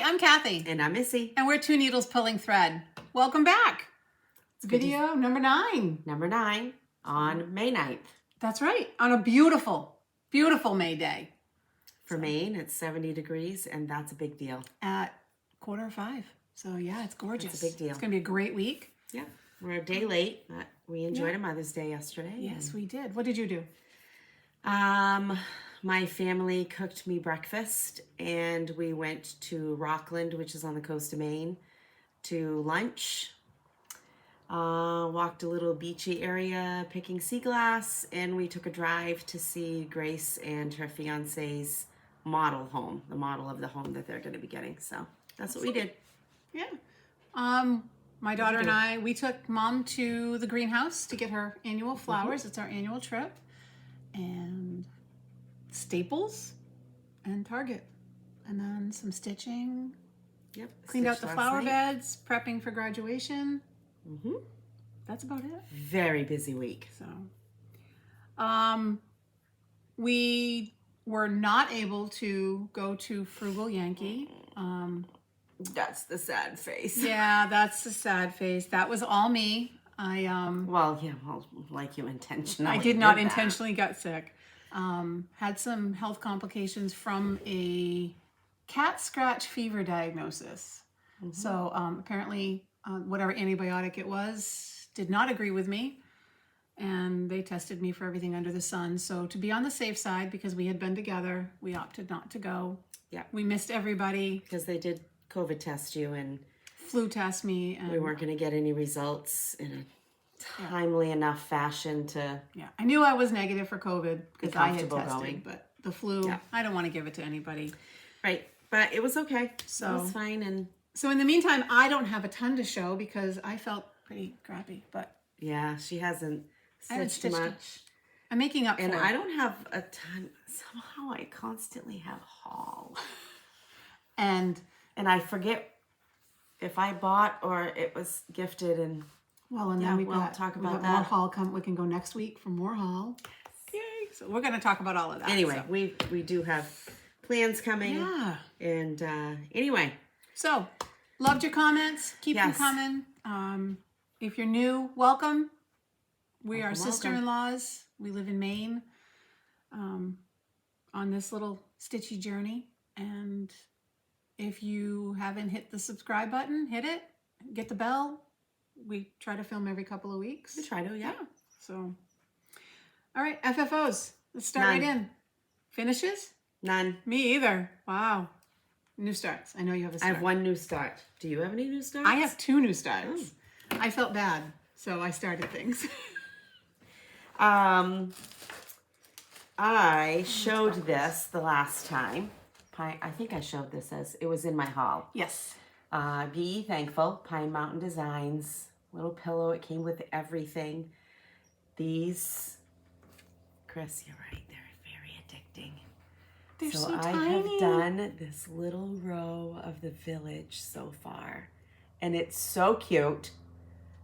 I'm Kathy. And I'm Missy. And we're Two Needles Pulling Thread. Welcome back. It's video number 9. Number 9 on May 9th. That's right. On a beautiful, beautiful May day. For Maine, it's 70 degrees, and that's a big deal. At 4:45. So yeah, it's gorgeous. It's a big deal. It's going to be a great week. Yeah. We're a day late, but we enjoyed a Mother's Day yesterday. Yes, we did. What did you do? My family cooked me breakfast, and we went to Rockland, which is on the coast of Maine, to lunch. Walked a little beachy area picking sea glass, and we took a drive to see Grace and her fiance's model home, the model of the home that they're going to be getting. So that's what we did. Yeah. My daughter and I, we took Mom to the greenhouse to get her annual flowers. It's our annual trip. And Staples and Target. And then some stitching. Yep. Cleaned out the flower beds, prepping for graduation. That's about it. Very busy week. So, we were not able to go to Frugal Yankee. That's the sad face. Yeah, that's the sad face. That was all me. Well, like you intentionally. I did not intentionally get sick. Had some health complications from a cat scratch fever diagnosis. So apparently whatever antibiotic it was did not agree with me. And they tested me for everything under the sun. So to be on the safe side, because we had been together, we opted not to go. Yeah. We missed everybody. Because they did COVID test you and flu test me. And we weren't going to get any results in a timely enough fashion to... Yeah, I knew I was negative for COVID because I had tested, going. But the flu, I don't want to give it to anybody. Right, but it was okay. So it was fine. And so in the meantime, I don't have a ton to show because I felt pretty crappy. But yeah, she hasn't stitched much. I'm making up for it. And I don't have a ton. Somehow I constantly have haul. And I forget if I bought or it was gifted. And well, and then we'll talk about that. More haul come. We can go next week for more haul. Yay! So we're going to talk about all of that. Anyway, we do have plans coming. Yeah. And anyway. So, loved your comments. Keep them coming. If you're new, welcome. We are sister-in-laws. We live in Maine. On this little stitchy journey. And if you haven't hit the subscribe button, hit it. Get the bell. We try to film every couple of weeks. We try to, yeah. So, all right, FFOs. Let's start right in. Finishes? None. Me either. Wow. New starts. I know you have a start. I have one new start. Do you have any new starts? I have 2 new starts. I felt bad, so I started things. I showed this the last time. I think I showed this as it was in my haul. Yes. Be Thankful, Pine Mountain Designs, little pillow. It came with everything. These, Chris, you're right. They're very addicting. They're so I tiny. have done this little row of the village so far. And it's so cute,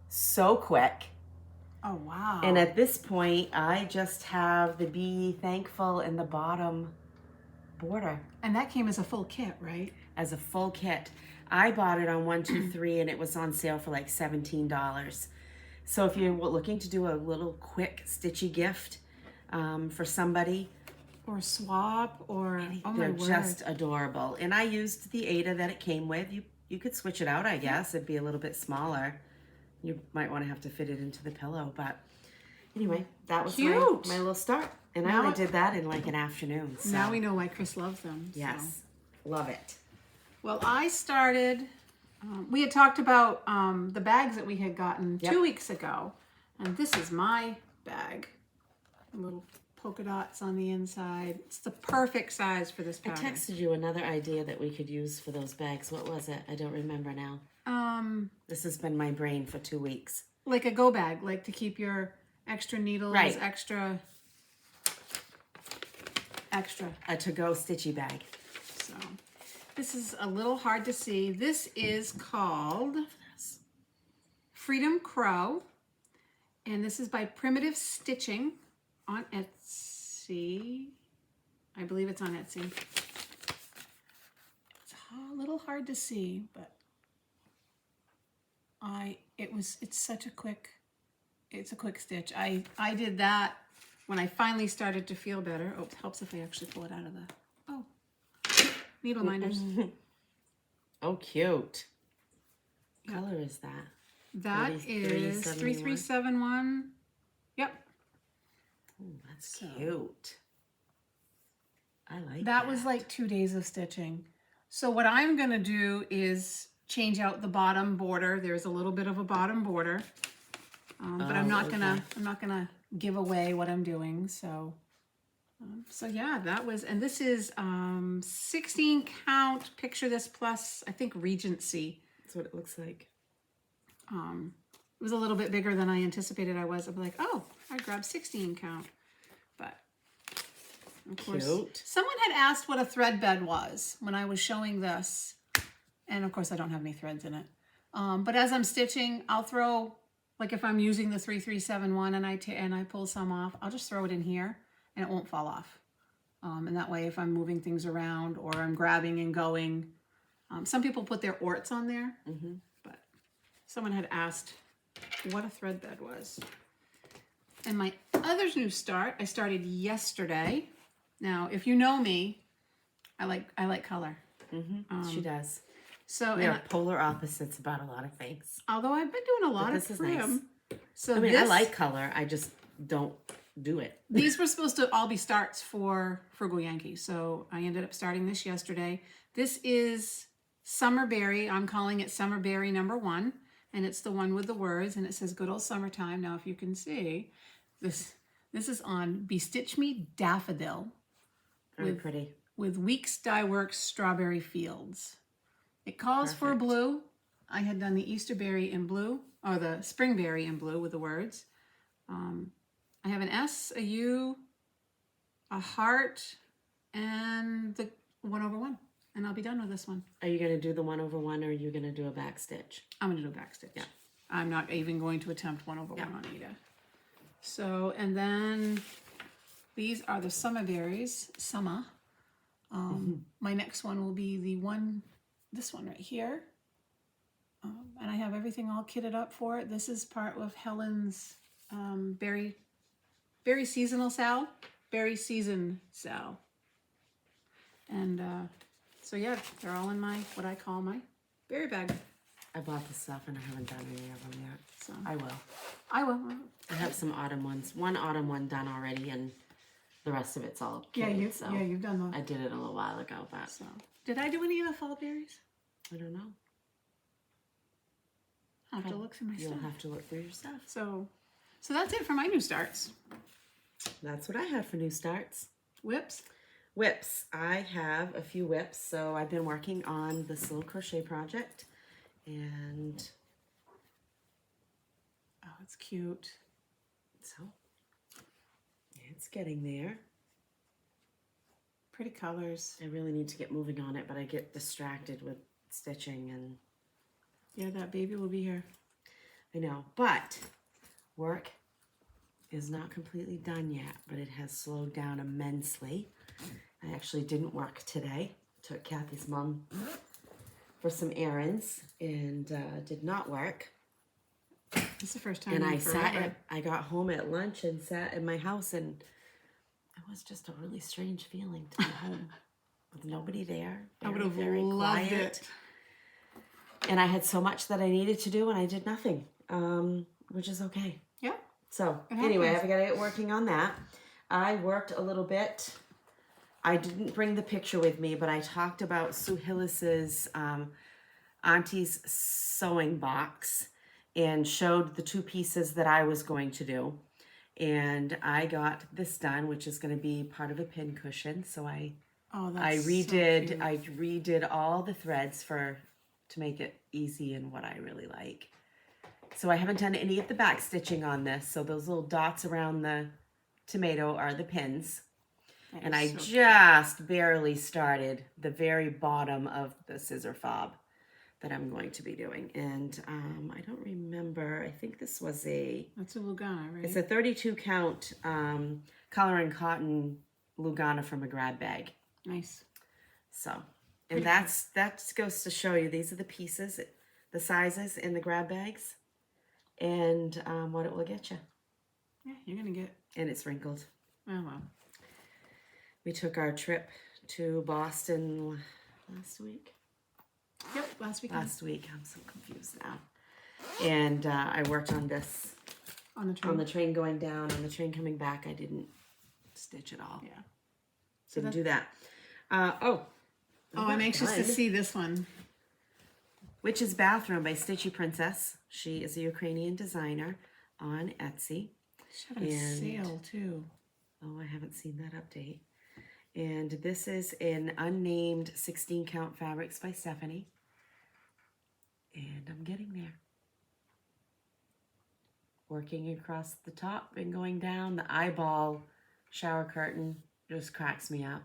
so quick. Oh, wow. And at this point, I just have the Be Thankful in the bottom border. And that came as a full kit, right? As a full kit. I bought it on 123 and it was on sale for like $17. So if you're looking to do a little quick stitchy gift for somebody, or swap, or they're just adorable. And I used the Ada that it came with. You could switch it out, I guess. It'd be a little bit smaller. You might want to have to fit it into the pillow, but anyway, that was my little start. And I only did that in like an afternoon. So. Now we know why Chris loves them. Yes, love it. Well, I started, we had talked about the bags that we had gotten 2 weeks ago. And this is my bag. Little polka dots on the inside. It's the perfect size for this pattern. I texted you another idea that we could use for those bags. What was it? I don't remember now. This has been my brain for 2 weeks. Like a go bag, like to keep your extra needles, extra. A to-go stitchy bag. So this is a little hard to see. This is called Freedom Crow. And this is by Primitive Stitching on Etsy. I believe it's on Etsy. It's a little hard to see, but it's such a quick, it's a quick stitch. I did that when I finally started to feel better. Oh, it helps if I actually pull it out of the, needle minders. Oh, cute. What color is that? That is 3371. Yep. Oh, that's cute. I like that. That was like 2 days of stitching. So what I'm gonna do is change out the bottom border. There's a little bit of a bottom border, but I'm not gonna give away what I'm doing. So, so yeah, that was, and this is 16 count. Picture this plus I think Regency. That's what it looks like. It was a little bit bigger than I anticipated I was. I'm like, oh, I grabbed 16 count, but of course, cute. Someone had asked what a thread bed was when I was showing this. And of course I don't have any threads in it. But as I'm stitching, I'll throw, like if I'm using the 3371 and I pull some off, I'll just throw it in here and it won't fall off. And that way if I'm moving things around or I'm grabbing and going, some people put their orts on there, but someone had asked what a thread bed was. And my other new start, I started yesterday. Now, if you know me, I like color. She does. So we are polar opposites about a lot of things. Although I've been doing a lot of trim. Nice. So I mean, I like color. I just don't do it. These were supposed to all be starts for Frugal Yankee. So I ended up starting this yesterday. This is Summerberry. I'm calling it Summerberry #1. And it's the one with the words. And it says good old summertime. Now, if you can see, this is on Bestitch Me Daffodil. Very pretty. With Weeks Dye Works Strawberry Fields. It calls for blue. I had done the Easter berry in blue, or the spring berry in blue with the words. I have an S, a U, a heart, and the 1/1. And I'll be done with this one. Are you going to do the 1/1 or are you going to do a back stitch? I'm going to do a back stitch. Yeah. I'm not even going to attempt 1/1 on Ada. So, and then these are the Summerberries, Summer. My next one will be this one right here. And I have everything all kitted up for it. This is part of Helen's berry seasonal sal, berry season sal. And so yeah, they're all in my, what I call my berry bag. I bought the stuff and I haven't done any of them yet. So I will. I have some autumn ones. One autumn one done already and the rest of it's all kitted. You've done those. I did it a little while ago, but. So, did I do any of the fall berries? I don't know. I'll have to look through my stuff. You'll have to look through your stuff. So that's it for my new starts. That's what I had for new starts. Whips? Whips. I have a few whips. So I've been working on this little crochet project. And oh, it's cute. So it's getting there. Pretty colors. I really need to get moving on it, but I get distracted with stitching and yeah, that baby will be here. I know, but work is not completely done yet, but it has slowed down immensely. I actually didn't work today. Took Kathy's mom for some errands and did not work. It's the first time. And I got home at lunch and sat in my house, and it was just a really strange feeling to be home with nobody there. I would have loved it. And I had so much that I needed to do, and I did nothing, which is okay. Yeah. So anyway, I've got to get working on that. I worked a little bit. I didn't bring the picture with me, but I talked about Sue Hillis's Auntie's sewing box and showed the 2 pieces that I was going to do. And I got this done, which is going to be part of a pin cushion. So I redid all the threads to make it easy and what I really like. So I haven't done any of the back stitching on this. So those little dots around the tomato are the pins. And I just barely started the very bottom of the scissor fob that I'm going to be doing. And I don't remember, I think this was that's a Lugana, right? It's a 32 count color and cotton Lugana from a grab bag. Nice. So, And that goes to show you, these are the pieces, the sizes in the grab bags, and what it will get you. Yeah, you're gonna get. And it's wrinkled. Oh well. We took our trip to Boston last week. Yep, last weekend. Last week. I'm so confused now. And I worked on this On the train. on the train going down. On the train coming back, I didn't stitch at all. Yeah. So didn't do that. Oh, I'm anxious to see this one. Witch's Bathroom by Stitchy Princess. She is a Ukrainian designer on Etsy. She's having a sale too. Oh, I haven't seen that update. And this is in unnamed 16 count fabrics by Stephanie. And I'm getting there. Working across the top and going down. The eyeball shower curtain just cracks me up.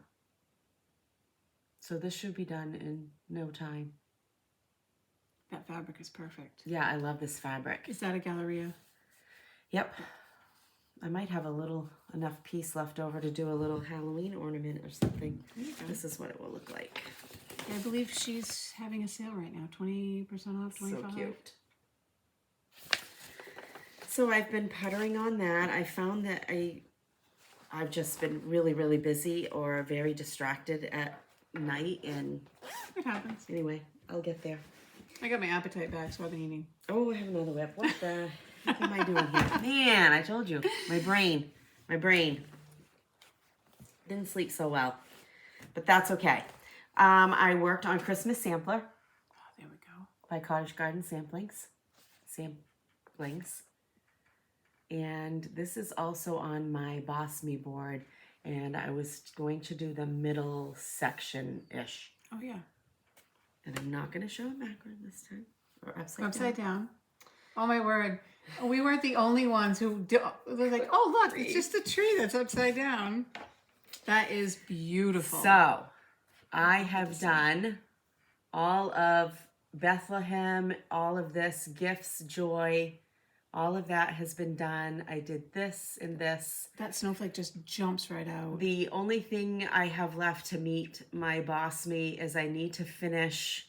So this should be done in no time. That fabric is perfect. Yeah, I love this fabric. Is that a Galleria? Yep. I might have enough piece left over to do a little Halloween ornament or something. This is what it will look like. I believe she's having a sale right now. 20% off, 25%. So cute. So I've been puttering on that. I found that I've just been really, really busy or very distracted at night, and It happens. anyway, I'll get there. I got my appetite back, so I've been eating. Oh, I have another whip. What the heck am I doing here? Man, I told you. My brain. Didn't sleep so well. But that's okay. I worked on Christmas Sampler Oh, there we go. by Cottage Garden Samplings. And this is also on my BOSME board. And I was going to do the middle section-ish. Oh, yeah. And I'm not going to show it backward this time. Or Upside down. Oh, my word. We weren't the only ones who were like, oh, look, it's just a tree that's upside down. That is beautiful. So, I have done all of Bethlehem, all of this, Gifts, Joy, all of that has been done. I did this and this. That snowflake just jumps right out. The only thing I have left to meet my BOSME is I need to finish,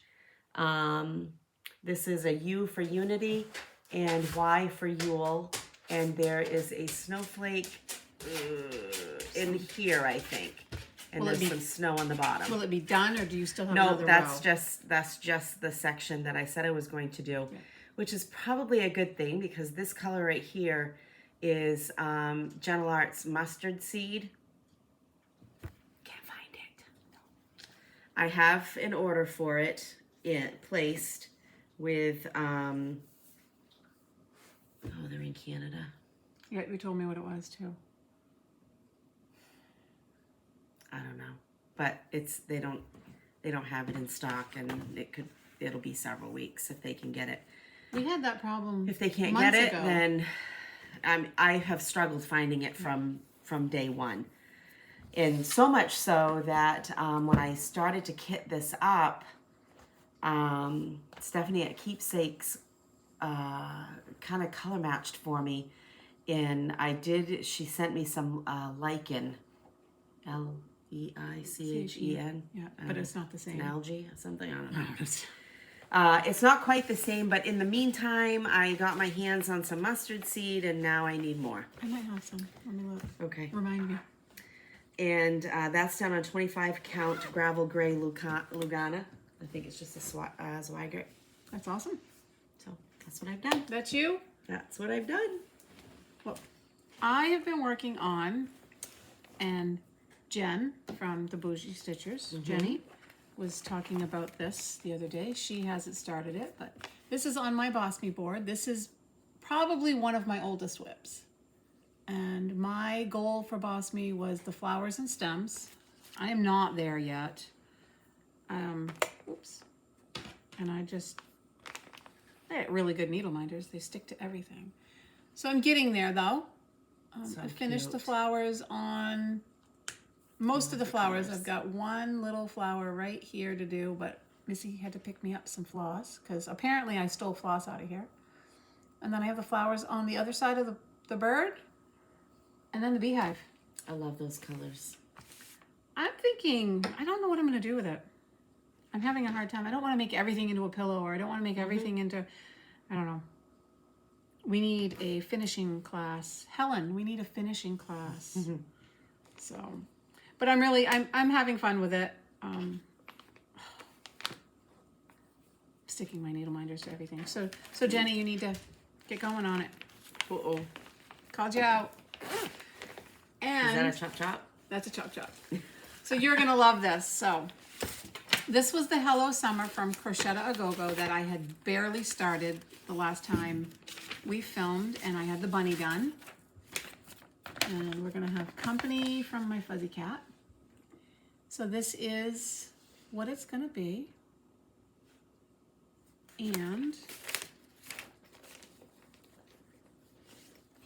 this is a U for Unity and Y for Yule, and there is a snowflake in here, I think. And there's some snow on the bottom. Will it be done, or do you still have No, another that's row? that's just the section that I said I was going to do, which is probably a good thing because this color right here is Gentle Arts Mustard Seed. Can't find it. I have an order for it placed with, oh, they're in Canada. Yeah, you told me what it was too. I don't know, but they don't have it in stock, and it'll be several weeks if they can get it. We had that problem. If they can't months get it, ago. then I have struggled finding it from day one, and so much so that when I started to kit this up, Stephanie at Keepsakes kind of color matched for me, and she sent me some lichen, Leichen. Yeah, but it's not the same. An algae or something, I don't know. It's not quite the same, but in the meantime, I got my hands on some mustard seed, and now I need more. I might have some. Let me look. Okay. Remind me. And that's done on 25 count gravel gray Lugana. I think it's just a Zweigert. That's awesome. So that's what I've done. That's you? That's what I've done. Well, I have been working on, and Jen from the BosStitchers, Jenny, was talking about this the other day. She hasn't started it, but this is on my BOSME board. This is probably one of my oldest whips. And my goal for BOSME was the flowers and stems. I am not there yet. Oops. And they're really good needle minders. They stick to everything. So I'm getting there though. I finished the flowers on most of the flowers. I've got one little flower right here to do, but Missy had to pick me up some floss because apparently I stole floss out of here. And then I have the flowers on the other side of the bird, and then the beehive. I love those colors. I'm thinking, I don't know what I'm going to do with it. I'm having a hard time. I don't want to make everything into a pillow, or I don't want to make everything into, I don't know. We need a finishing class. Helen, we need a finishing class. So, but I'm having fun with it. Sticking my needle minders to everything. So Jenny, you need to get going on it. Uh-oh. Called you out. And Is that a chop chop? that's a chop chop. So you're gonna love this. So this was the Hello Summer from Crochet A Go Go that I had barely started the last time we filmed, and I had the bunny done. And we're gonna have company from my fuzzy cat. So this is what it's gonna be. And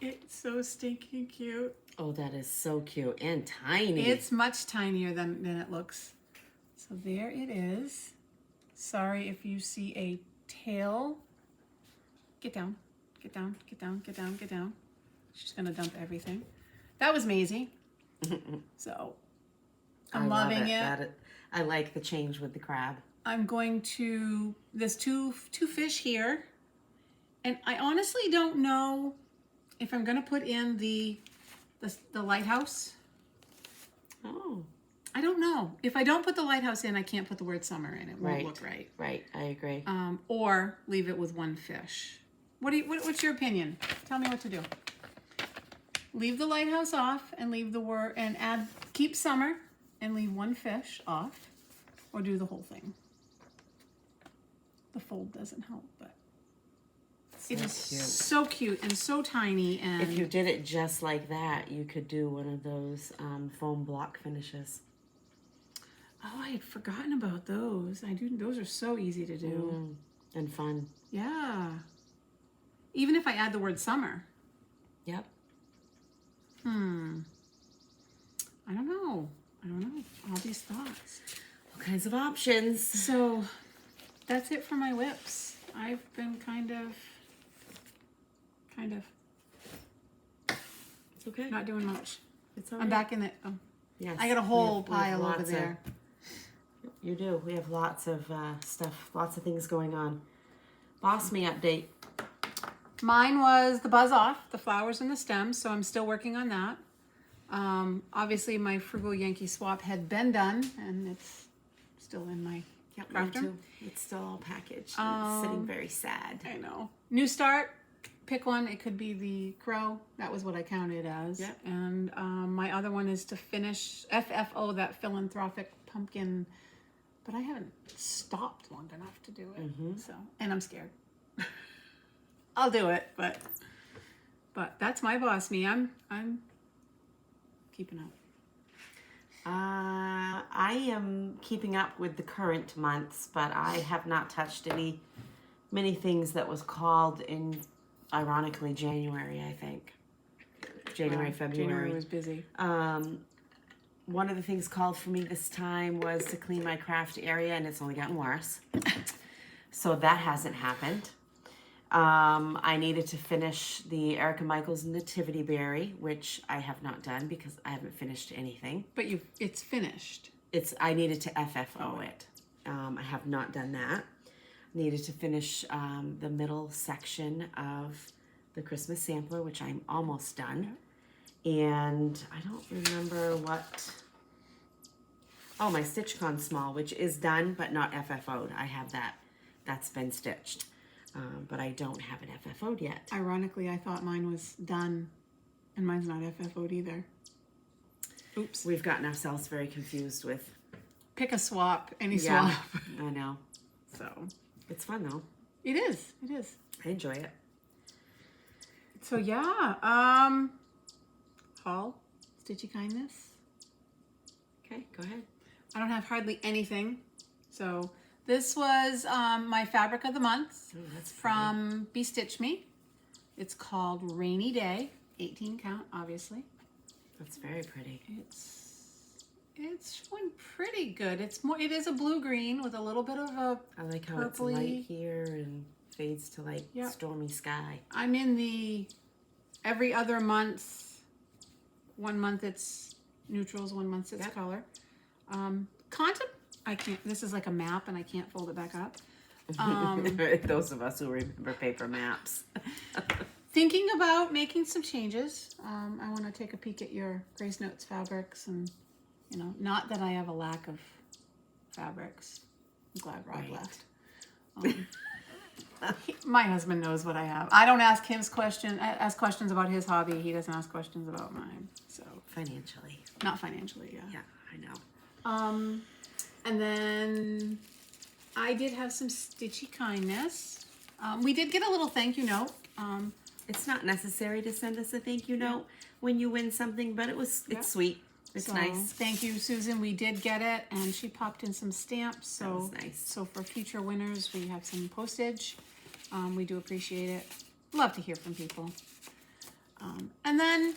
it's so stinking cute. Oh, that is so cute and tiny. It's much tinier than it looks. So there it is. Sorry if you see a tail. Get down, get down, get down, get down, get down. She's gonna dump everything. That was Maisie. So I'm loving it. I like the change with the crab. I'm going to, there's two fish here. And I honestly don't know if I'm gonna put in the lighthouse. Oh. I don't know. If I don't put the lighthouse in, I can't put the word summer in. It won't look right. Right, I agree. Or leave it with one fish. What's your opinion? Tell me what to do. Leave the lighthouse off and leave the word and keep summer and leave one fish off, or do the whole thing. The fold doesn't help, but it is so cute and so tiny. And if you did it just like that, you could do one of those foam block finishes. Oh, I had forgotten about those. Those are so easy to do. And fun. Yeah. Even if I add the word summer. Yep. I don't know. All these thoughts. All kinds of options. So that's it for my whips. I've been kind of It's okay. not doing much. It's all I'm back in it. Oh, yes. I got a whole We have pile over lots there. You do. We have lots of stuff, lots of things going on. BOSME update. Mine was the buzz off, the flowers and the stems, so I'm still working on that. Obviously, my Frugal Yankee swap had been done, and it's still in my craft room. It's still all packaged. It's sitting very sad. I know. New start. Pick one. It could be the crow. That was what I counted as. Yep. And my other one is to finish FFO, that Philanthropic Pumpkin. But I haven't stopped long enough to do it. So, and I'm scared. I'll do it, but that's my BOSME. I'm keeping up. I am keeping up with the current months, but I have not touched many things that was called in, ironically, January, I think. February. January was busy. One of the things called for me this time was to clean my craft area, and it's only gotten worse. So that hasn't happened. I needed to finish the Erica Michaels Nativity Berry, which I have not done because I haven't finished anything. But it's finished. I needed to FFO it. I have not done that. Needed to finish the middle section of the Christmas sampler, which I'm almost done. And I don't remember what... Oh, my StitchCon Small, which is done, but not FFO'd. I have that. That's been stitched. But I don't have it FFO'd yet. Ironically, I thought mine was done, and mine's not FFO'd either. Oops. We've gotten ourselves very confused with... Pick a swap, any swap. I know. So... It's fun, though. It is. I enjoy it. So, yeah. Haul. Stitchy kindness. Okay, go ahead. I don't have hardly anything. So, this was my fabric of the month from Stitch Me. It's called Rainy Day. 18 count, obviously. That's very pretty. It's showing pretty good. It is a blue-green with a little bit of a I like how purpley. it's light here and fades to like stormy sky. I'm in the every other month. 1 month it's neutrals, 1 month it's color. I can't, this is like a map and I can't fold it back up. Those of us who remember paper maps. Thinking about making some changes. I want to take a peek at your Grace Notes fabrics and, you know, not that I have a lack of fabrics. I'm glad Rob left. My husband knows what I have. I don't ask him ask questions about his hobby. He doesn't ask questions about mine. So Financially. not financially, yeah. Yeah, I know. And then I did have some stitchy kindness. We did get a little thank you note. It's not necessary to send us a thank you note when you win something, but it's sweet. It's nice. Thank you, Susan. We did get it, and she popped in some stamps. So That was nice. So for future winners, we have some postage. We do appreciate it. Love to hear from people. And then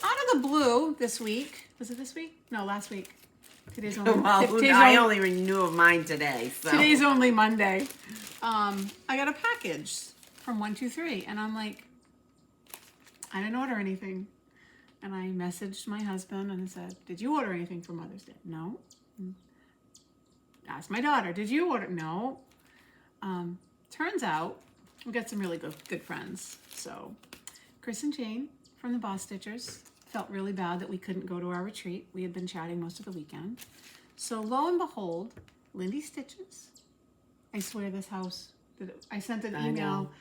out of the blue this week, was it this week? No, last week. Today's only, I only knew of mine today. So. Today's only Monday. I got a package from 123, and I'm like, I didn't order anything. And I messaged my husband and I said, did you order anything for Mother's Day? No. Asked my daughter, did you order? No. Turns out we got some really good friends. So Chris and Jane from the BosStitchers felt really bad that we couldn't go to our retreat. We had been chatting most of the weekend. So lo and behold, Lindy Stitches. I swear this house, I sent an email.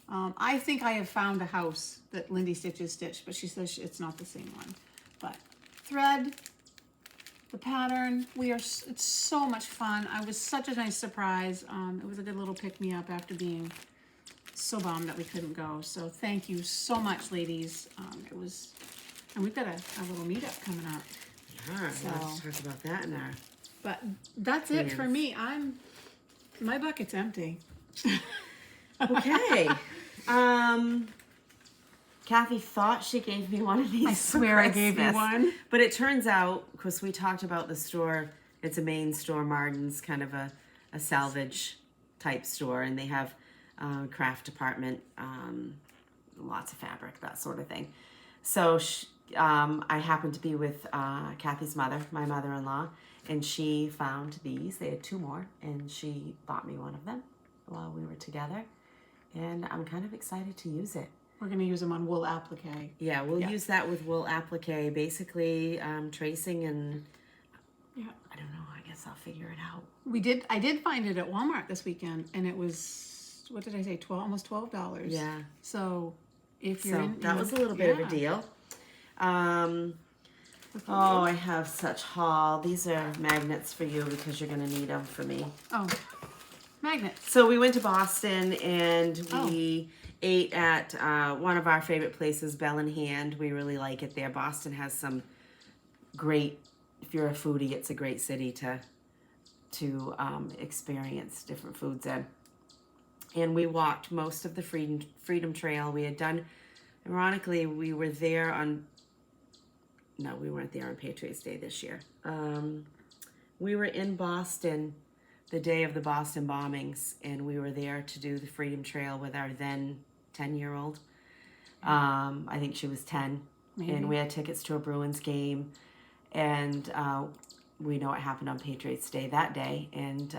I think I have found a house that Lindy Stitches stitched, but she says it's not the same one. But thread, the pattern, it's so much fun. I was such a nice surprise. It was a good little pick-me-up after being so bummed that we couldn't go. So thank you so much, ladies. And we've got a little meetup coming up. Yeah, let's talk about that in our... But that's it for me. My bucket's empty. Okay. Kathy thought she gave me one of these. I swear I gave you one. But it turns out, because we talked about the store, it's a main store, Martin's, kind of a salvage type store, and they have craft department, lots of fabric, that sort of thing. So I happened to be with Kathy's mother, my mother-in-law, and she found these. They had 2 more, and she bought me one of them while we were together. And I'm kind of excited to use it. We're going to use them on wool applique. Yeah, we'll use that with wool applique, basically tracing and, I don't know, I guess I'll figure it out. I did find it at Walmart this weekend, and it was, what did I say, almost $12. Yeah. So if you're that was a little bit of a deal. Oh, I have such haul. These are magnets for you because you're going to need them for me. Oh, magnets. So we went to Boston and we ate at one of our favorite places, Bell in Hand. We really like it there. Boston has some great, if you're a foodie, it's a great city to experience different foods in. And we walked most of the Freedom Trail. We had done, ironically, we were there on, no, we weren't there on Patriots Day this year. We were in Boston the day of the Boston bombings, and we were there to do the Freedom Trail with our then 10-year-old. I think she was 10. Maybe. And we had tickets to a Bruins game, and we know what happened on Patriots Day that day, and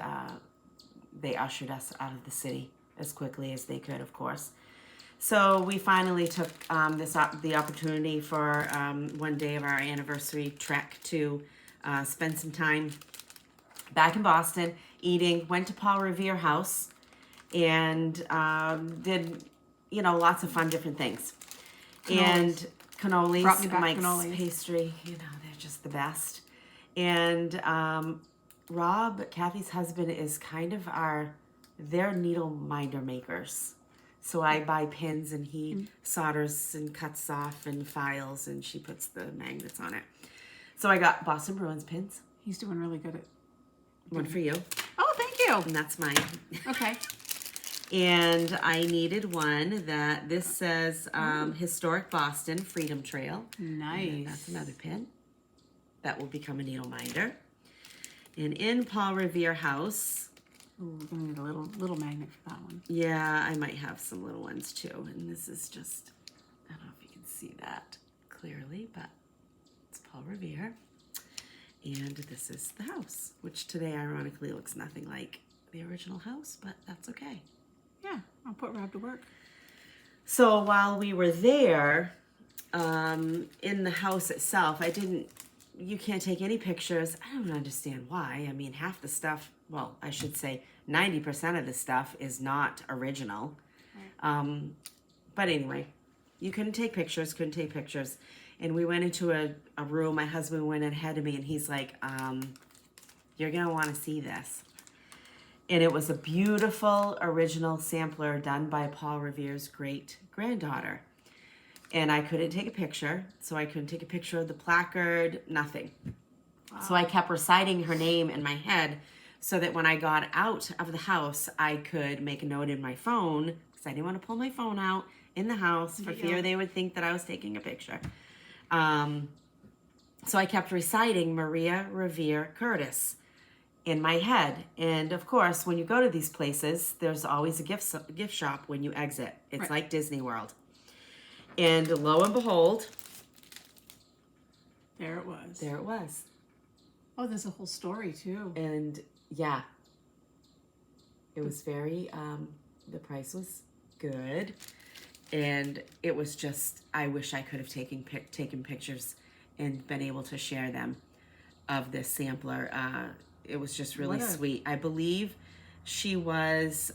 they ushered us out of the city as quickly as they could, of course. So we finally took the opportunity for one day of our anniversary trek to spend some time back in Boston, eating, went to Paul Revere House, and did, lots of fun different things. And cannolis, Mike's cannolis. Pastry, they're just the best. And Rob, Kathy's husband, is kind of their needle minder makers. So I buy pins and he solders and cuts off and files, and she puts the magnets on it. So I got Boston Bruins pins. He's doing really good at one for you. Oh, thank you. And that's mine. Okay. And I needed one this says Historic Boston Freedom Trail. Nice. And that's another pin. That will become a needle minder. And in Paul Revere House. Ooh, we're going to need a little magnet for that one. Yeah, I might have some little ones too. And this is just, I don't know if you can see that clearly, but it's Paul Revere. And this is the house, which today ironically looks nothing like the original house, but that's okay. Yeah, I'll put Rob to work. So while we were there, in the house itself, you can't take any pictures. I don't understand why. I mean, half the stuff, well, I should say 90% of the stuff is not original. Right. But anyway, you couldn't take pictures. And we went into a room. My husband went ahead of me and he's like, you're going to want to see this. And it was a beautiful original sampler done by Paul Revere's great-granddaughter. And I couldn't take a picture, so I couldn't take a picture of the placard, nothing. Wow. So I kept reciting her name in my head so that when I got out of the house, I could make a note in my phone, because I didn't want to pull my phone out in the house for fear they would think that I was taking a picture. So I kept reciting Maria Revere Curtis in my head. And of course, when you go to these places, there's always a gift shop when you exit. It's right. Like Disney World. And lo and behold, there it was. There it was. Oh, there's a whole story too. And yeah, it was very, the price was good. And it was just, I wish I could have taken pictures and been able to share them of this sampler. It was just really sweet. I believe she was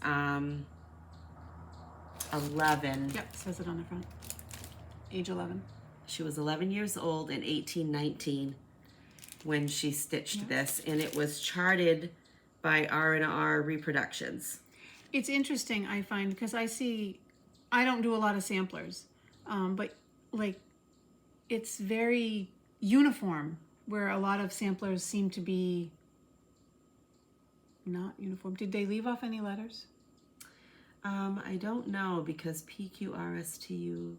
11. Yep, says it on the front. Age 11. She was 11 years old in 1819 when she stitched this, and it was charted by R&R Reproductions. It's interesting, I find, because I don't do a lot of samplers, but like it's very uniform, where a lot of samplers seem to be not uniform. Did they leave off any letters? I don't know, because PQRSTUVW.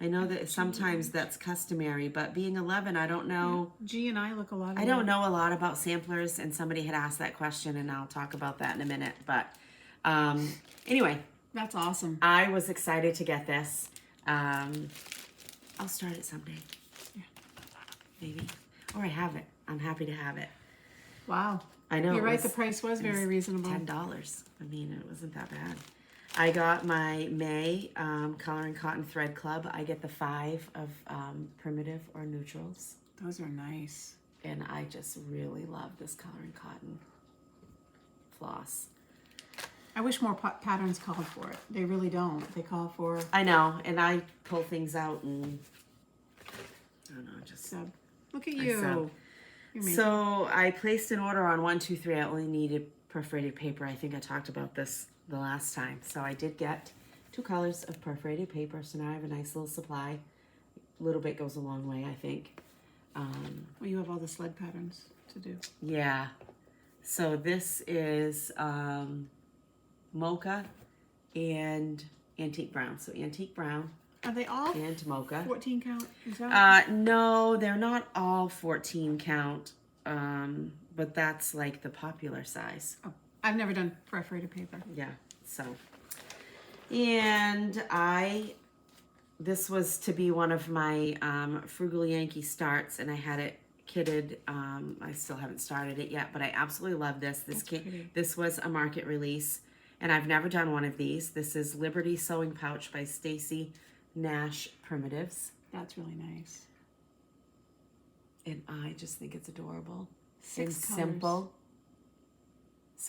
I know that sometimes that's customary, but being 11, I don't know. Yeah. G and I look a lot. I don't know a lot about samplers, and somebody had asked that question, and I'll talk about that in a minute. But anyway, that's awesome. I was excited to get this. I'll start it someday. Yeah, maybe, or I have it. I'm happy to have it. Wow. I know. You're right. The price was very reasonable. $10. I mean, it wasn't that bad. I got my May Color and Cotton Thread Club. I get the 5 of primitive or neutrals. Those are nice. And I just really love this Color and Cotton floss. I wish more patterns called for it. They really don't. They call for... I know. And I pull things out and... I don't know, just... Sub. Look at you. So I placed an order on 123. I only needed perforated paper. I think I talked about this the last time. So I did get 2 colors of perforated paper. So now I have a nice little supply. A little bit goes a long way, I think. Well, you have all the sled patterns to do. Yeah. So this is mocha and antique brown. So antique brown. Are they all and mocha 14 count? Is that no, they're not all 14 count. But that's like the popular size. Oh, I've never done perforated paper. Yeah. So, and this was to be one of my Frugal Yankee starts, and I had it kitted. I still haven't started it yet, but I absolutely love this. This was a market release, and I've never done one of these. This is Liberty Sewing Pouch by Stacy Nash Primitives. That's really nice. And I just think it's adorable. 6 colors. Simple.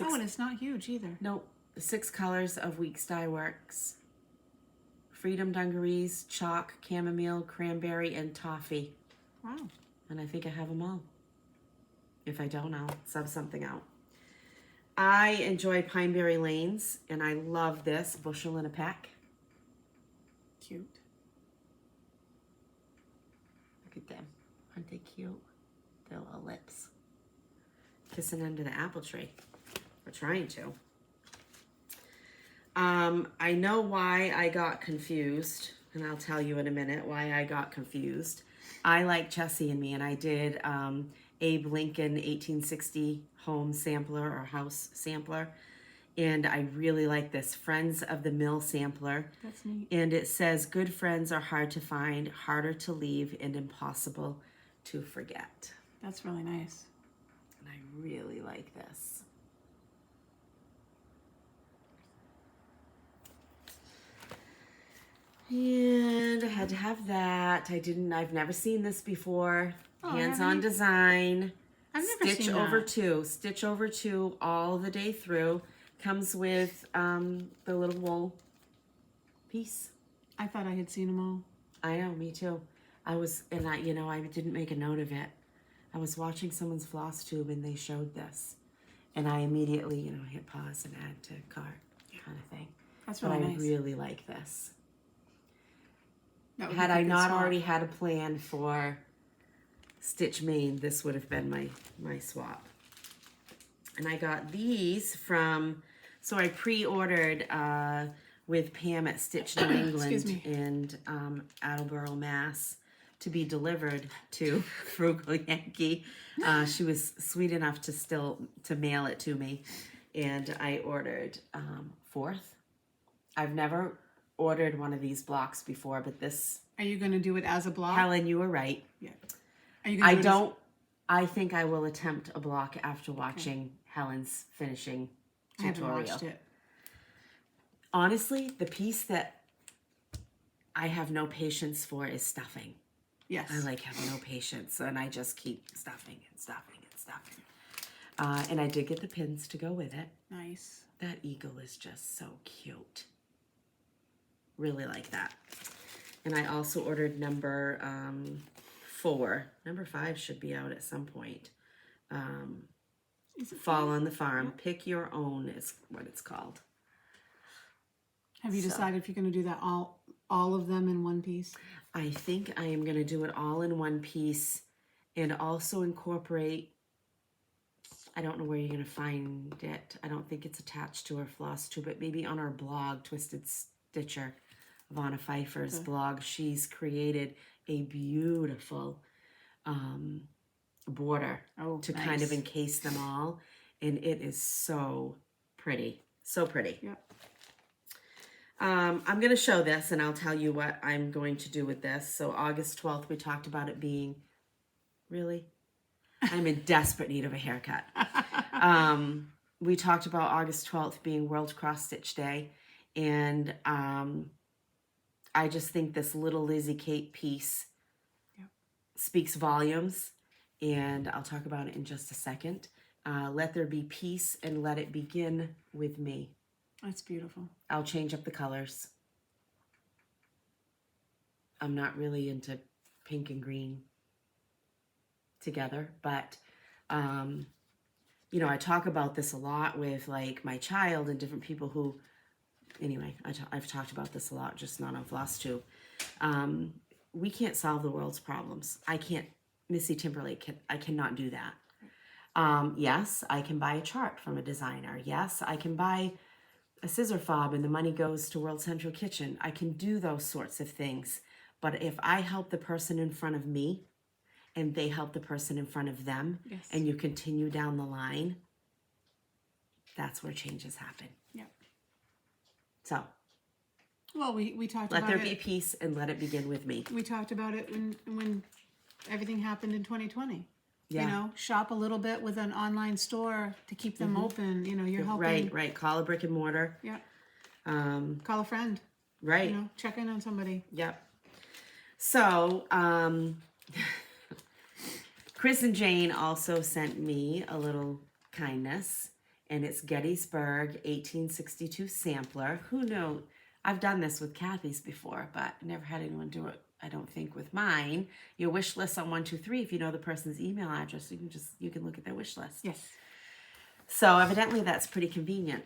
Oh, and it's not huge either. Nope. 6 colors of Weeks Dye Works. Freedom Dungarees, Chalk, Chamomile, Cranberry, and Toffee. Wow. And I think I have them all. If I don't, I'll sub something out. I enjoy Pineberry Lanes, and I love this Bushel in a Peck. Cute. Look at them. Aren't they cute? Their little lips. Kissing under the apple tree. We're trying to. I know why I got confused, and I'll tell you in a minute why I got confused. I like Jessie and Me, and I did Abe Lincoln 1860 home sampler or house sampler, and I really like this Friends of the Mill sampler. That's neat. And it says, good friends are hard to find, harder to leave, and impossible to forget. That's really nice. And I really like this. And I had to have that. I've never seen this before. Oh, Hands-on design. I've never seen that. Stitch over two all the day through. Comes with the little wool piece. I thought I had seen them all. I know, me too. I didn't make a note of it. I was watching someone's floss tube and they showed this. And I immediately, hit pause and add to cart kind of thing. That's really nice. But I really like this. That would Had make a I good not swap. already had a plan for Stitch Main, this would have been my swap. And I got these so I pre-ordered with Pam at Stitch New England in Attleboro, Mass, to be delivered to Frugal Yankee. She was sweet enough to mail it to me, and I ordered 4th. I've never ordered one of these blocks before, but this. Are you going to do it as a block? Helen, you were right. Yeah. Are you gonna do it I think I will attempt a block after watching Helen's finishing tutorial. I haven't watched it. Honestly, the piece that I have no patience for is stuffing. Yes. I have no patience, and I just keep stuffing and stuffing and stuffing. And I did get the pins to go with it. Nice. That eagle is just so cute. Really like that. And I also ordered number 4. Number 5 should be out at some point. Fall on the Farm. Pick Your Own is what it's called. Have you decided if you're going to do that all of them in one piece? I think I am going to do it all in one piece and also incorporate, I don't know where you're going to find it. I don't think it's attached to our floss tube, but maybe on our blog, Twisted Stitcher, Vanna Pfeiffer's blog, she's created a beautiful border to kind of encase them all. And it is so pretty. So pretty. Yep. I'm going to show this and I'll tell you what I'm going to do with this. So August 12th, we talked about it being, really? I'm in desperate need of a haircut. We talked about August 12th being World Cross Stitch Day. And I just think this little Lizzie Kate piece speaks volumes. And I'll talk about it in just a second. Let there be peace and let it begin with me. That's beautiful. I'll change up the colors. I'm not really into pink and green together, but, I talk about this a lot with my child and different people who, anyway, I've talked about this a lot, just not on Flosstube. We can't solve the world's problems. I can't, Missy Timberlake, I cannot do that. Yes, I can buy a chart from a designer. Yes, I can buy a scissor fob and the money goes to World Central Kitchen. I can do those sorts of things. But if I help the person in front of me and they help the person in front of them, and you continue down the line, that's where changes happen. Yep. So. Well, we talked about it. Let there be peace and let it begin with me. We talked about it when everything happened in 2020. Yeah. Shop a little bit with an online store to keep them open. You're helping. Right. Call a brick and mortar. Yeah. Call a friend. Right. Check in on somebody. Yep. So, Chris and Jane also sent me a little kindness, and it's Gettysburg 1862 sampler. Who knew? I've done this with Kathy's before, but I never had anyone do it, I don't think, with mine. Your wish list on 123, if you know the person's email address, you can look at their wish list. Yes. So evidently that's pretty convenient.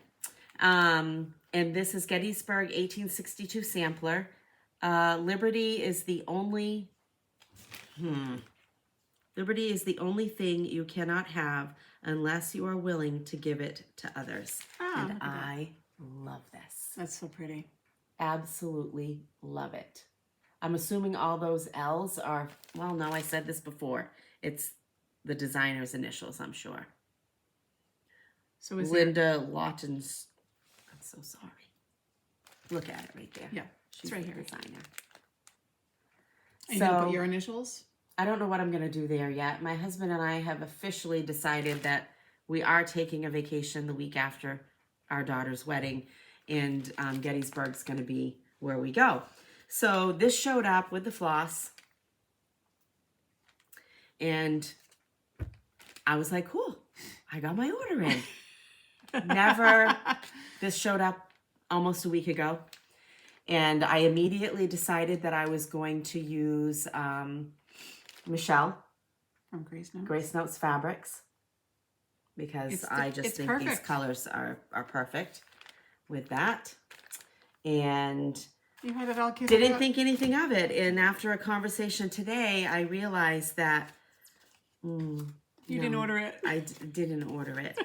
And this is Gettysburg 1862 sampler. Liberty is the only thing you cannot have unless you are willing to give it to others. And I love this. That's so pretty. Absolutely love it. I'm assuming all those L's are, well, no, I said this before. It's the designer's initials, I'm sure. So is Linda Lawton's, I'm so sorry. Look at it right there. Yeah, She's it's right the here. designer. Are you going to put your initials? I don't know what I'm going to do there yet. My husband and I have officially decided that we are taking a vacation the week after our daughter's wedding, and Gettysburg's going to be where we go. So this showed up with the floss, and I was like, cool, I got my order in. This showed up almost a week ago, and I immediately decided that I was going to use Michelle From Grace Notes. Grace Notes Fabrics, because I just think these perfect. colors are perfect with that. And You had it all kitted didn't up. think anything of it. And after a conversation today, I realized that You didn't order it. I didn't order it.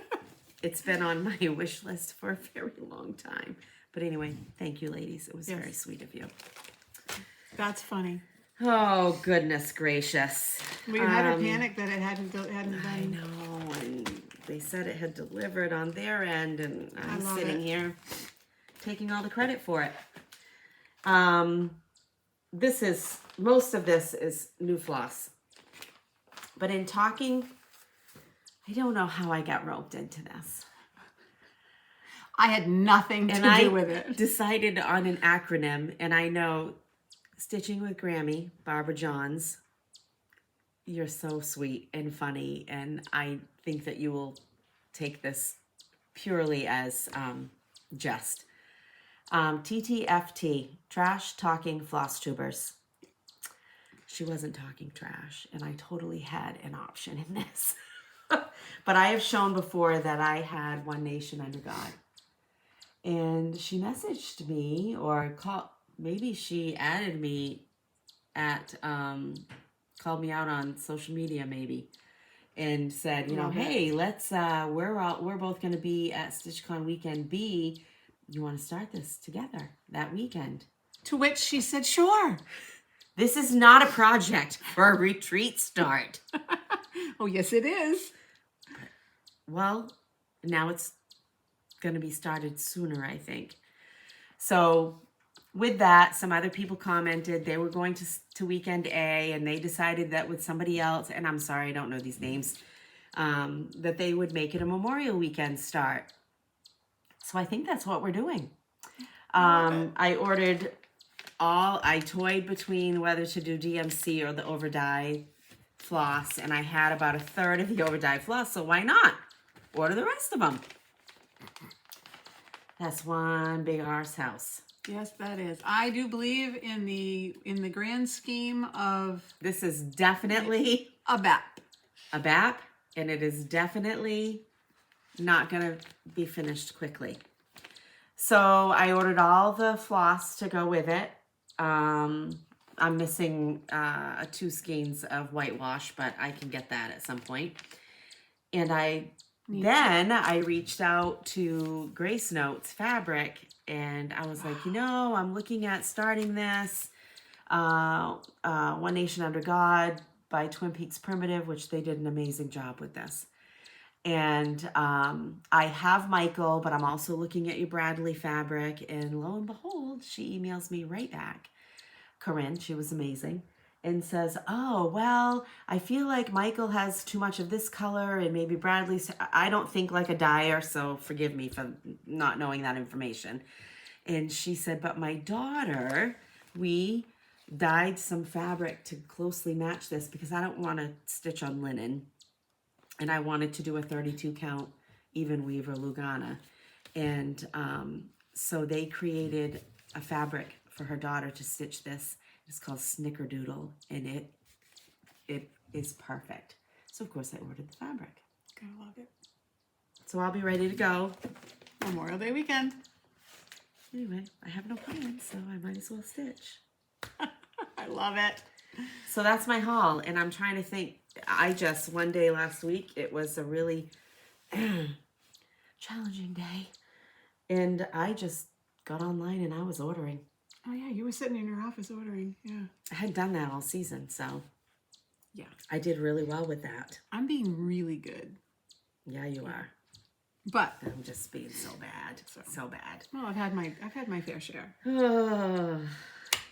It's been on my wish list for a very long time. But anyway, thank you, ladies. It was Yes. very sweet of you. That's funny. Oh, goodness gracious. We had a panic that it hadn't I been. know, and they said it had delivered on their end, and I'm love sitting it. here taking all the credit for it. Most of this is new floss. But in talking, I don't know how I got roped into this. I had nothing to do with it. Decided on an acronym, and I know Stitching with Grammy, Barbara Johns, you're so sweet and funny, and I think that you will take this purely as jest. TTFT, Trash Talking Floss Tubers. She wasn't talking trash, and I totally had an option in this. But I have shown before that I had One Nation Under God. And she messaged me, or maybe she added me at, called me out on social media maybe, and said, hey, let's, we're both going to be at StitchCon Weekend B. You want to start this together that weekend? To which she said, sure. This is not a project for a retreat start. Oh, yes, it is. Well, now it's going to be started sooner, I think. So with that, some other people commented they were going to Weekend A, and they decided that with somebody else, and I'm sorry, I don't know these names, that they would make it a Memorial Weekend start. So I think that's what we're doing. I toyed between whether to do DMC or the overdye floss, and I had about a third of the overdye floss, so why not order the rest of them? That's one big arse house. Yes, that is. I do believe in the grand scheme of This is definitely a BAP. a BAP, and it is definitely not going to be finished quickly. So I ordered all the floss to go with it. I'm missing 2 skeins of whitewash, but I can get that at some point. And I reached out to Grace Notes Fabric, and I was like, I'm looking at starting this One Nation Under God by Twin Peaks Primitive, which they did an amazing job with this. And I have Michael, but I'm also looking at your Bradley fabric, and lo and behold, she emails me right back. Corinne, she was amazing, and says, oh, well, I feel like Michael has too much of this color, and maybe Bradley's, I don't think like a dyer, so forgive me for not knowing that information. And she said, but my daughter, we dyed some fabric to closely match this because I don't want to stitch on linen. And I wanted to do a 32 count even weaver Lugana. And so they created a fabric for her daughter to stitch this. It's called Snickerdoodle, and it is perfect. So of course I ordered the fabric. Gotta love it. So I'll be ready to go. Memorial Day weekend. Anyway, I have no plans, so I might as well stitch. I love it. So that's my haul, and I'm trying to think. One day last week, it was a really challenging day, and I just got online and I was ordering. Oh yeah, you were sitting in your office ordering. Yeah. I had done that all season, so Yeah. I did really well with that. I'm being really good. Yeah, you are. But I'm just being so bad. So bad. well, I've had my fair share.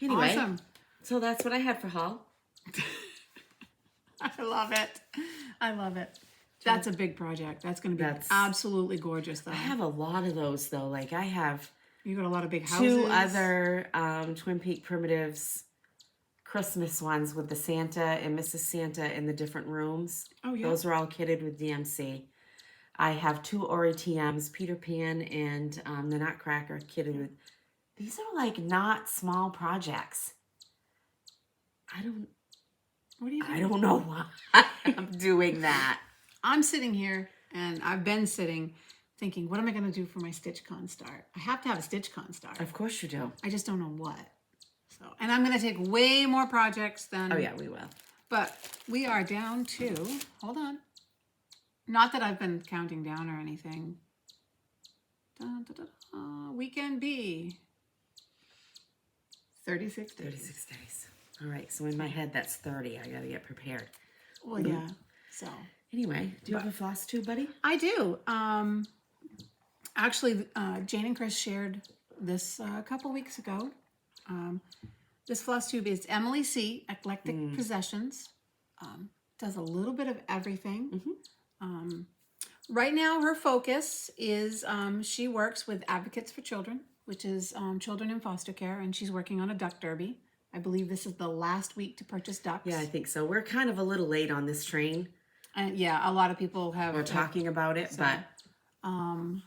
Anyway, Awesome. so that's what I had for haul. I love it. I love it. That's a big project. That's going to be absolutely gorgeous, though. I have a lot of those, though. Like, I have You got a lot of big houses. 2 other Twin Peak Primitives Christmas ones with the Santa and Mrs. Santa in the different rooms. Oh, yeah. Those are all kitted with DMC. I have 2 Ori TMs, Peter Pan and the Nutcracker kitted with. These are like not small projects. What are you doing? I don't know why I'm doing that. I'm sitting here, and I've been sitting thinking, what am I going to do for my StitchCon start? I have to have a StitchCon start. Of course you do. I just don't know what. So, and I'm going to take way more projects than... Oh, yeah, we will. But we are down to... Hold on. Not that I've been counting down or anything. Weekend B. 36 days. 36 days. All right, so in my head, that's 30. I got to get prepared. Well, yeah. So... Anyway, do you have a Flosstube Buddy? I do. Actually, Jane and Chris shared this a couple weeks ago. This Flosstube is Emily C. Eclectic Possessions. Does a little bit of everything. Right now, her focus is she works with Advocates for Children, which is children in foster care, and she's working on a duck derby. I believe this is the last week to purchase ducks. Yeah, I think so. We're kind of a little late on this train. And yeah, a lot of people have... We're talking about it, so,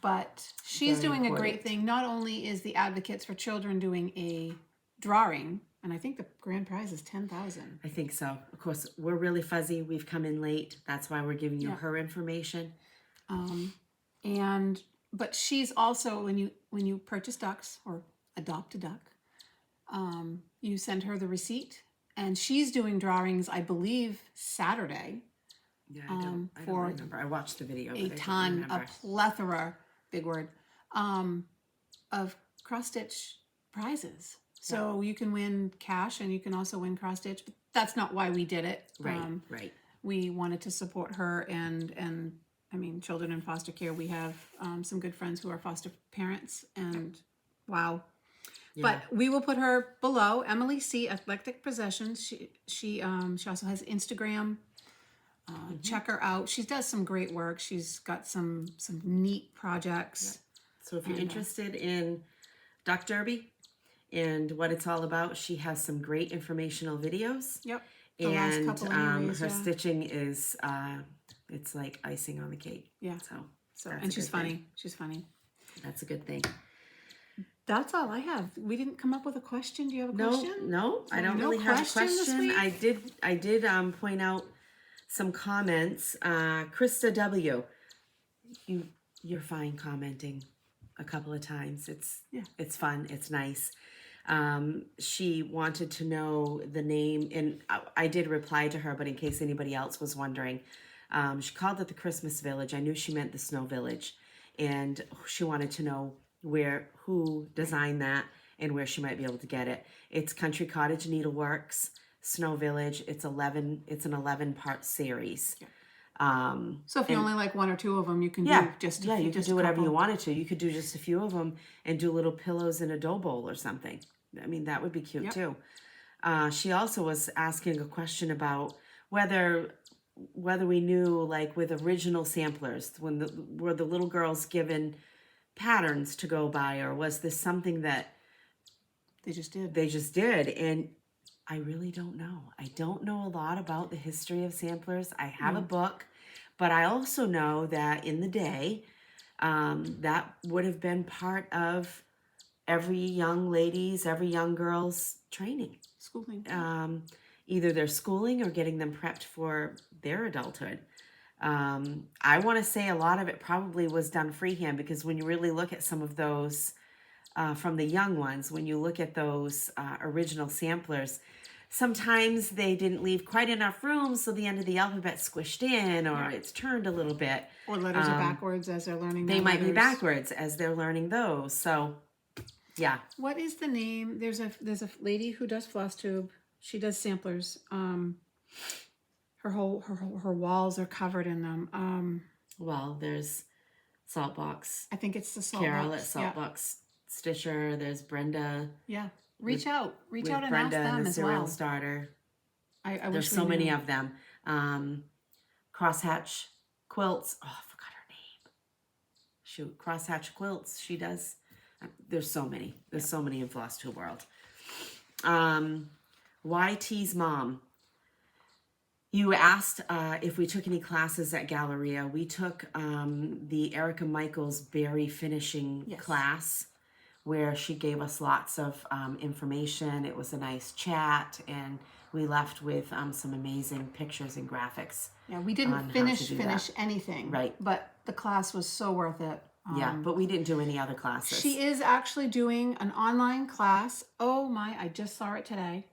but she's Very doing important. a great thing. Not only is the Advocates for Children doing a drawing, and I think the grand prize is $10,000. I think so. Of course, we're really fuzzy. We've come in late. That's why we're giving you her information. But she's also, when you purchase ducks or adopt a duck, you send her the receipt, and she's doing drawings, I believe, Saturday. Yeah, I don't remember. I watched the video. A plethora, big word, of cross-stitch prizes. So you can win cash, and you can also win cross-stitch. But that's not why we did it. Right. We wanted to support her, and I mean, children in foster care. We have some good friends who are foster parents, and wow. Yeah. But we will put her below. Emily C. Eclectic Possessions. She also has Instagram. Check her out. She does some great work. She's got some neat projects. Yep. So if you're interested in Duck Derby and what it's all about, she has some great informational videos. Yep. The and last couple anyways, her stitching is it's like icing on the cake. Yeah. So and she's funny. Thing. She's funny. That's a good thing. That's all I have. We didn't come up with a question. Do you have a question? No, I don't really have a question. I did point out some comments. Krista W. You're fine commenting a couple of times. It's fun. It's nice. She wanted to know the name, and I did reply to her, but in case anybody else was wondering, she called it the Christmas Village. I knew she meant the Snow Village, and she wanted to know who designed that and where she might be able to get it. It's Country Cottage Needleworks, Snow Village. It's an 11-part series. Yeah. So if you only like one or two of them, you can do just you could do whatever you wanted to. You could do just a few of them and do little pillows in a dough bowl or something. I mean, that would be cute too. She also was asking a question about whether we knew, like with original samplers, were the little girls given patterns to go by, or was this something that they just did? They just did, and I really don't know. I don't know a lot about the history of samplers. I have a book, but I also know that in the day, that would have been part of every young girl's training. Schooling. Either their schooling or getting them prepped for their adulthood. I want to say a lot of it probably was done freehand, because when you really look at some of those from the young ones, when you look at those original samplers, sometimes they didn't leave quite enough room, so the end of the alphabet squished in, or it's turned a little bit. Or letters are backwards as they're learning their They might letters. be backwards as they're learning those. So, yeah. What is the name? There's a lady who does Flosstube. She does samplers. Her walls are covered in them. Well, there's Saltbox. I think it's the Saltbox. Carol at Saltbox Stitcher. There's Brenda. Yeah. Reach out and Brenda ask them and the as Cereal well. Starter. I There's wish so we many knew. of them. Crosshatch quilts. Oh, I forgot her name. Shoot, Crosshatch quilts. She does. There's so many. There's so many in Flosstube world. YT's mom. You asked if we took any classes at Galleria. We took the Erica Michaels berry finishing class, where she gave us lots of information. It was a nice chat, and we left with some amazing pictures and graphics. Yeah, we didn't finish anything. Right. But the class was so worth it. Yeah, but we didn't do any other classes. She is actually doing an online class. Oh my, I just saw it today.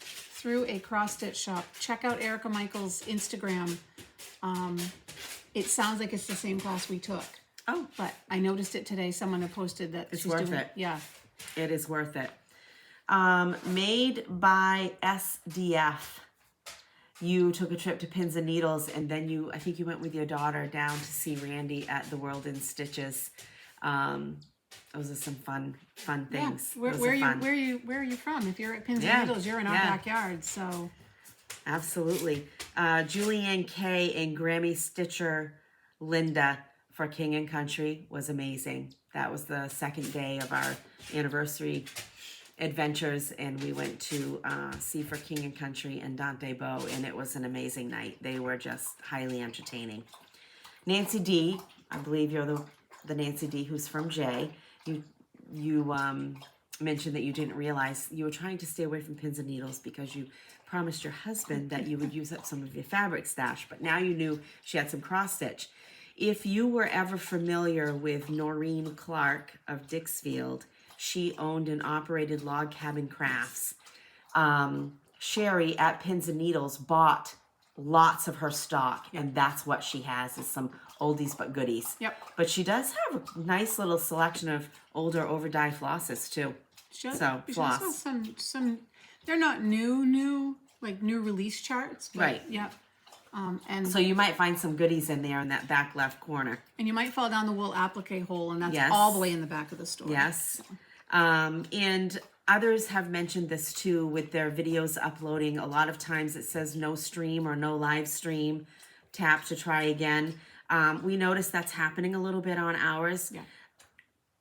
Through a cross stitch shop. Check out Erica Michaels' Instagram. It sounds like it's the same class we took. Oh. But I noticed it today. Someone had posted that It's she's worth doing it. Yeah. It is worth it. Made by SDF. You took a trip to Pins and Needles, and then I think you went with your daughter down to see Randy at the World in Stitches. Those are some fun things. Yeah. Where are you from? If you're at Pins and Needles, you're in our backyard. So absolutely. Julianne K and Grammy Stitcher Linda for King and Country was amazing. That was the second day of our anniversary adventures, and we went to see for King and Country and Dante Bow, and it was an amazing night. They were just highly entertaining. Nancy D, I believe you're the Nancy D who's from Jay. You mentioned that you didn't realize you were trying to stay away from pins and needles because you promised your husband that you would use up some of your fabric stash, but now you knew she had some cross stitch. If you were ever familiar with Noreen Clark of Dixfield, she owned and operated Log Cabin Crafts. Sherry at Pins and Needles bought lots of her stock, and that's what she has, is some oldies but goodies. Yep. But she does have a nice little selection of older over-dye flosses too. So floss. Some they're not new release charts. But right. Yep. And so you might find some goodies in there in that back left corner. And you might fall down the wool applique hole, and that's all the way in the back of the store. Yes. So. And others have mentioned this too with their videos uploading. A lot of times it says no stream or no live stream. Tap to try again. We notice that's happening a little bit on ours. Yeah.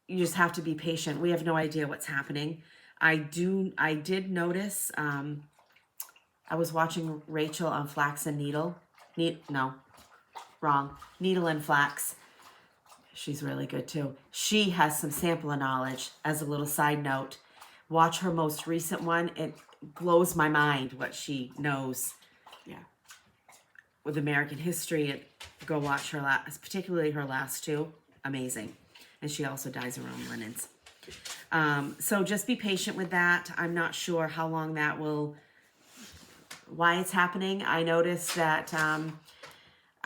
You just have to be patient. We have no idea what's happening. I did notice, I was watching Rachel on Flax and Needle. Needle and Flax. She's really good too. She has some sampler knowledge. As a little side note, watch her most recent one. It blows my mind what she knows. Yeah. With American history, go watch her particularly her last two. Amazing. And she also dyes her own linens. So just be patient with that. I'm not sure how long that will, why it's happening. I noticed that,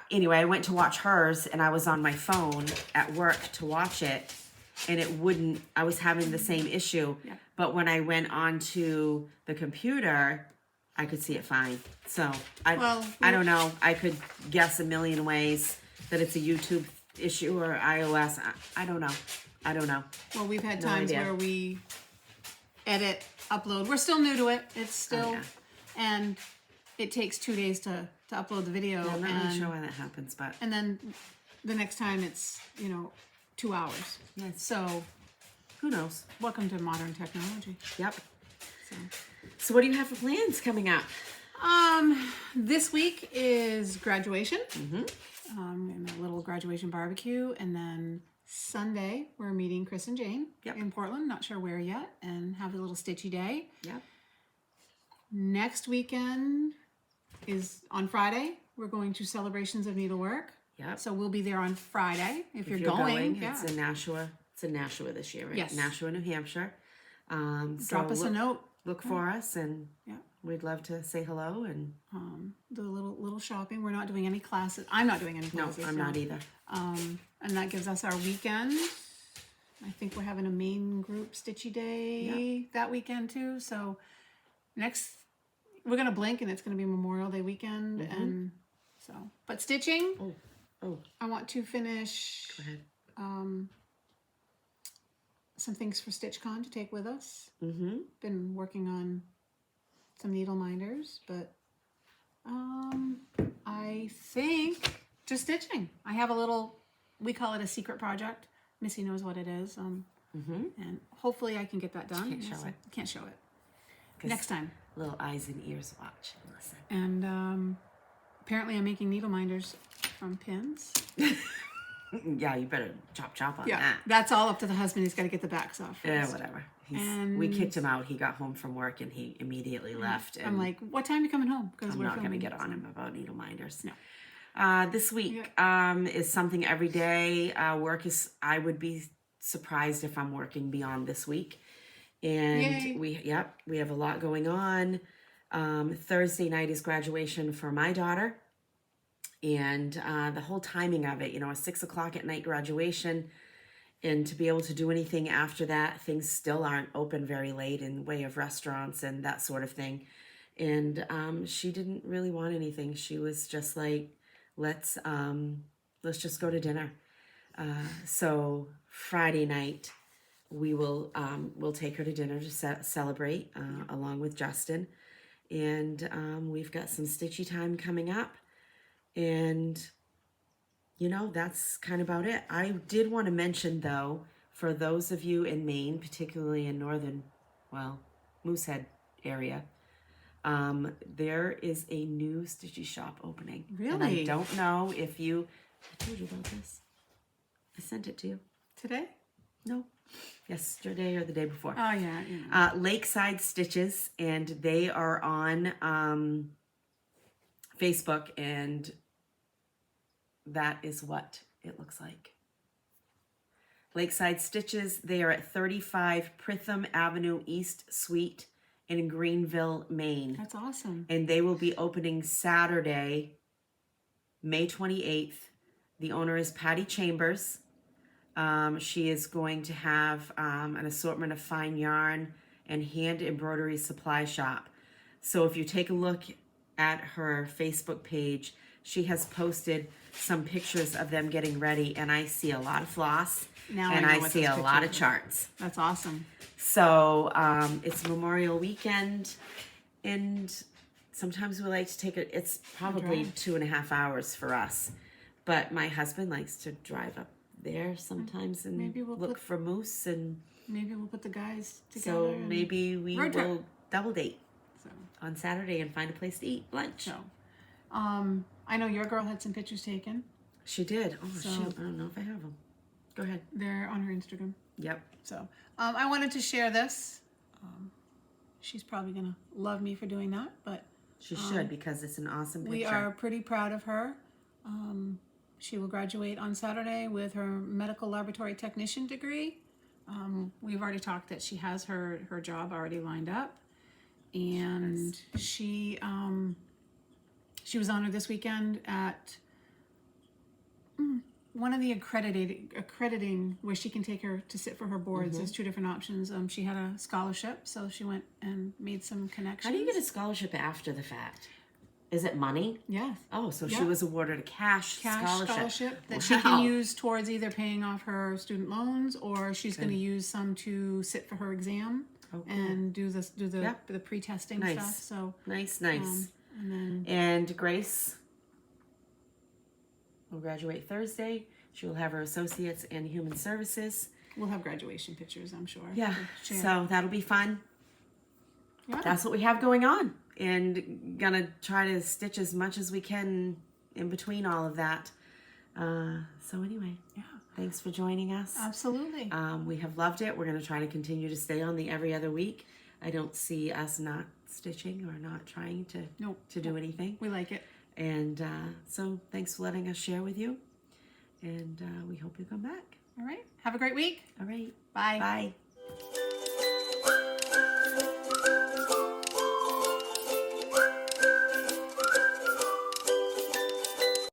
anyway, I went to watch hers and I was on my phone at work to watch it, and it wouldn't, I was having the same issue. Yeah. But when I went onto the computer, I could see it fine. So I don't know. I could guess a million ways that it's a YouTube issue or iOS. I don't know. Well, we've had times where we edit, upload. We're still new to it. It's still, and it takes 2 days to upload the video. Yeah, I'm not really sure why that happens, but. And then the next time it's, 2 hours. Yes. So who knows? Welcome to modern technology. Yep. So what do you have for plans coming up? This week is graduation. And a little graduation barbecue, and then Sunday we're meeting Chris and Jane in Portland, not sure where yet, and have a little stitchy day. Yep. Next weekend is on Friday. We're going to Celebrations of Needlework. Yep. So we'll be there on Friday if you're going. It's in Nashua. It's in Nashua this year, right? Yes. Nashua, New Hampshire. Drop us a note. Look for us, and we'd love to say hello and do a little shopping. We're not doing any classes. I'm not doing any classes. No, I'm not either. And that gives us our weekend. I think we're having a main group stitchy day that weekend too. So we're gonna blink and it's gonna be Memorial Day weekend, and so. But stitching. I want to finish. Go ahead. Some things for StitchCon to take with us. Been working on some needle minders, but I think just stitching. I have a little, we call it a secret project. Missy knows what it is. And hopefully I can get that done. Can't show it. Can't show it. Next time. Little eyes and ears watch and listen. And apparently I'm making needle minders from pins. Yeah, you better chop on that. That's all up to the husband. He's got to get the backs off first. Yeah, whatever. We kicked him out. He got home from work and he immediately left. And I'm like, what time are you coming home? Because I'm not going to get on him about needle minders. No. This week is something every day. Work is, I would be surprised if I'm working beyond this week. And we have a lot going on. Thursday night is graduation for my daughter. And the whole timing of it, a 6 o'clock at night graduation, and to be able to do anything after that, things still aren't open very late in way of restaurants and that sort of thing. And she didn't really want anything. She was just like, let's just go to dinner. So Friday night, we'll take her to dinner to celebrate along with Justin. And we've got some stitchy time coming up. And, that's kind of about it. I did want to mention, though, for those of you in Maine, particularly in northern, Moosehead area, there is a new stitchy shop opening. Really? And I don't know if I told you about this. I sent it to you. Today? No. Yesterday or the day before. Oh, yeah. Lakeside Stitches, and they are on Facebook, and that is what it looks like. Lakeside Stitches, they are at 35 Pritham Avenue East Suite in Greenville, Maine. That's awesome. And they will be opening Saturday, May 28th. The owner is Patty Chambers. She is going to have an assortment of fine yarn and hand embroidery supply shop. So if you take a look at her Facebook page, she has posted some pictures of them getting ready, and I see a lot of floss, and I see a lot of charts. That's awesome. So it's Memorial Weekend, and sometimes we like to take it's probably 2.5 hours for us, but my husband likes to drive up there sometimes and maybe we'll look for moose, and maybe we'll put the guys together. So maybe we will double date so on Saturday and find a place to eat lunch. So, I know your girl had some pictures taken. She did. Oh shoot, I don't know if I have them. Go ahead. They're on her Instagram. Yep. So I wanted to share this. She's probably gonna love me for doing that, but she should, because it's an awesome picture. We are pretty proud of her. She will graduate on Saturday with her medical laboratory technician degree. We've already talked that she has her job already lined up, and she was honored this weekend at one of the accrediting where she can take her to sit for her boards. There's 2 different options. She had a scholarship, so she went and made some connections. How do you get a scholarship after the fact? Is it money? Yes. Oh, so she was awarded a cash scholarship that she can use towards either paying off her student loans, or she's going to use some to sit for her exam and do the pre-testing stuff. So nice. And Grace will graduate Thursday. She will have her associates in human services. We'll have graduation pictures, I'm sure. Yeah. So that'll be fun. Yeah. That's what we have going on. And gonna try to stitch as much as we can in between all of that. So anyway, thanks for joining us. Absolutely. We have loved it. We're gonna try to continue to stay on the every other week. I don't see us not stitching or not trying to do anything. We like it. And so thanks for letting us share with you. And we hope you come back. All right. Have a great week. All right. Bye. Bye.